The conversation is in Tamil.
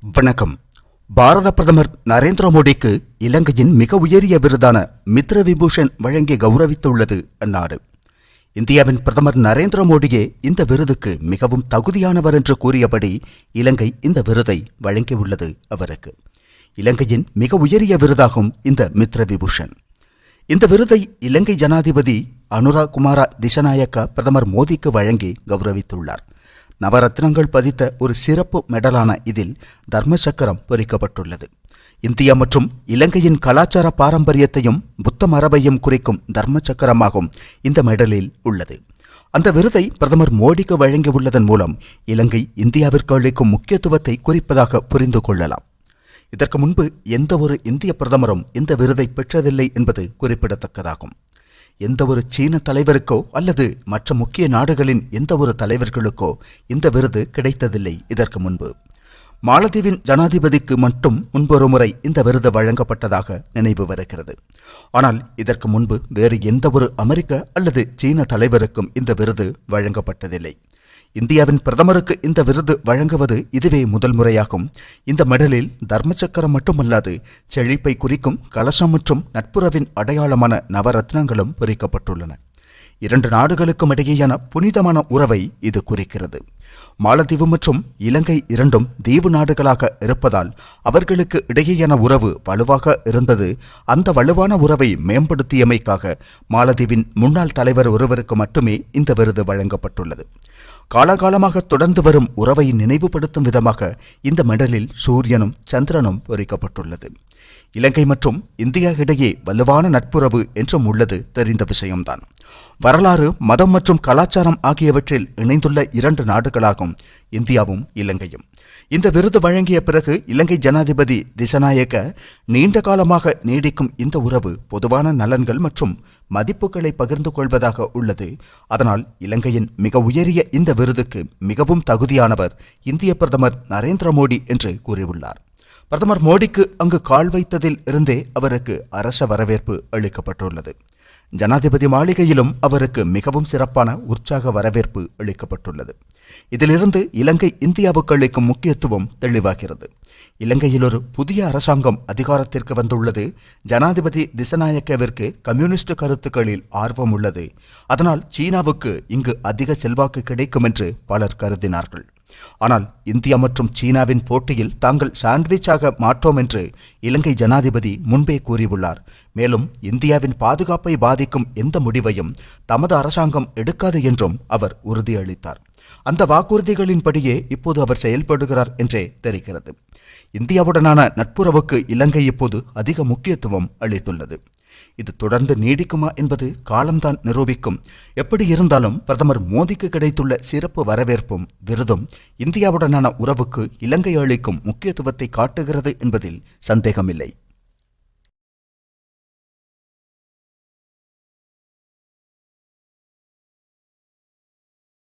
வணக்கம். பாரத பிரதமர் நரேந்திர மோடிக்கு இலங்கையின் மிக உயரிய விருதான மித்ர விபூஷன் வழங்கி கௌரவித்துள்ளது அந்நாடு. இந்தியாவின் பிரதமர் நரேந்திர மோடியே இந்த விருதுக்கு மிகவும் தகுதியானவர் என்று கூறியபடி இலங்கை இந்த விருதை வழங்கியுள்ளது அவருக்கு. இலங்கையின் மிக உயரிய விருதாகும் இந்த மித்ர விபூஷன். இந்த விருதை இலங்கை ஜனாதிபதி அனுரா குமார திசநாயக்க பிரதமர் மோடிக்கு வழங்கி கௌரவித்துள்ளார். நவரத்னங்கள் பதித்த ஒரு சிறப்பு மெடலான இதில் தர்ம சக்கரம் பொறிக்கப்பட்டுள்ளது. இந்தியா மற்றும் இலங்கையின் கலாச்சார பாரம்பரியத்தையும் புத்த மரபையும் குறிக்கும் தர்ம சக்கரமாகும் இந்த மெடலில் உள்ளது. அந்த விருதை பிரதமர் மோடிக்கு வழங்கியுள்ளதன் மூலம் இலங்கை இந்தியாவிற்கு அளிக்கும் முக்கியத்துவத்தை குறிப்பதாக புரிந்து கொள்ளலாம். இதற்கு முன்பு எந்த ஒரு இந்திய பிரதமரும் இந்த விருதை பெற்றதில்லை என்பது குறிப்பிடத்தக்கதாகும். எந்த ஒரு சீன தலைவருக்கோ அல்லது மற்ற முக்கிய நாடுகளின் எந்த ஒரு தலைவர்களுக்கோ இந்த விருது கிடைத்ததில்லை இதற்கு முன்பு. மாலத்தீவின் ஜனாதிபதிக்கு மட்டும் முன்பொரு முறை இந்த விருது வழங்கப்பட்டதாக நினைவு வருகிறது. ஆனால் இதற்கு முன்பு வேறு எந்த ஒரு அமெரிக்க அல்லது சீன தலைவருக்கும் இந்த விருது வழங்கப்பட்டதில்லை. இந்தியாவின் பிரதமருக்கு இந்த விருது வழங்குவது இதுவே முதல் முறையாகும். இந்த மெடலில் தர்மச்சக்கரம் மட்டுமல்லாது செழிப்பை குறிக்கும் கலசம் மற்றும் நட்புறவின் அடையாளமான நவரத்னங்களும் பொறிக்கப்பட்டுள்ளன. இரண்டு நாடுகளுக்கும் இடையேயான புனிதமான உறவை இது குறிக்கிறது. மாலத்தீவு மற்றும் இலங்கை இரண்டும் தீவு நாடுகளாக இருப்பதால் அவர்களுக்கு இடையேயான உறவு வலுவாக இருந்தது. அந்த வலுவான உறவை மேம்படுத்தியமைக்காக மாலத்தீவின் முன்னாள் தலைவர் ஒருவருக்கு மட்டுமே இந்த விருது வழங்கப்பட்டுள்ளது. காலகாலமாக தொடர்ந்து வரும் உறவை நினைவுபடுத்தும் விதமாக இந்த மெடலில் சூரியனும் சந்திரனும் பொறிக்கப்பட்டுள்ளது. இலங்கை மற்றும் இந்தியா இடையே வலுவான நட்புறவு என்றும் உள்ளது தெரிந்த விஷயம்தான். வரலாறு, மதம் மற்றும் கலாச்சாரம் ஆகியவற்றில் இணைந்துள்ள இரண்டு நாடுகளாகும் இந்தியாவும் இலங்கையும். இந்த விருது வழங்கிய பிறகு இலங்கை ஜனாதிபதி திசநாயக்க நீண்ட காலமாக நீடிக்கும் இந்த உறவு பொதுவான நலன்கள் மற்றும் மதிப்புகளை பகிர்ந்து கொள்வதாக உள்ளது. அதனால் இலங்கையின் மிக உயரிய இந்த விருதுக்கு மிகவும் தகுதியானவர் இந்திய பிரதமர் நரேந்திர மோடி என்று கூறியுள்ளார். பிரதமர் மோடிக்கு அங்கு கால் வைத்ததில் இருந்தே அவருக்கு அரச வரவேற்பு அளிக்கப்பட்டுள்ளது. ஜனாதிபதி மாளிகையிலும் அவருக்கு மிகவும் சிறப்பான உற்சாக வரவேற்பு அளிக்கப்பட்டுள்ளது. இதிலிருந்து இலங்கை இந்தியாவுக்கு அளிக்கும் முக்கியத்துவம் தெளிவாகிறது. இலங்கையில் ஒரு புதிய அரசாங்கம் அதிகாரத்திற்கு வந்துள்ளது. ஜனாதிபதி திசநாயக்கவிற்கு கம்யூனிஸ்ட் கருத்துக்களில் ஆர்வம் உள்ளது. அதனால் சீனாவுக்கு இங்கு அதிக செல்வாக்கு கிடைக்கும் என்று பலர் கருதினார்கள். ஆனால் இந்தியா மற்றும் சீனாவின் போட்டியில் தாங்கள் சாண்ட்விச்சாக மாற்றோம் என்று இலங்கை ஜனாதிபதி முன்பே கூறியுள்ளார். மேலும் இந்தியாவின் பாதுகாப்பை பாதிக்கும் எந்த முடிவையும் தமது அரசாங்கம் எடுக்காது என்றும் அவர் உறுதியளித்தார். அந்த வாக்குறுதிகளின்படியே இப்போது அவர் செயல்படுகிறார் என்றே தெரிகிறது. இந்தியாவுடனான நட்புறவுக்கு இலங்கை இப்போது அதிக முக்கியத்துவம் அளித்துள்ளது. இது தொடர்ந்து நீடிக்குமா என்பது காலம்தான் நிரூபிக்கும். எப்படி இருந்தாலும் பிரதமர் மோடிக்கு கிடைத்துள்ள சிறப்பு வரவேற்பும் விருதும் இந்தியாவுடனான உறவுக்கு இலங்கை அளிக்கும் முக்கியத்துவத்தை காட்டுகிறது என்பதில் சந்தேகமில்லை.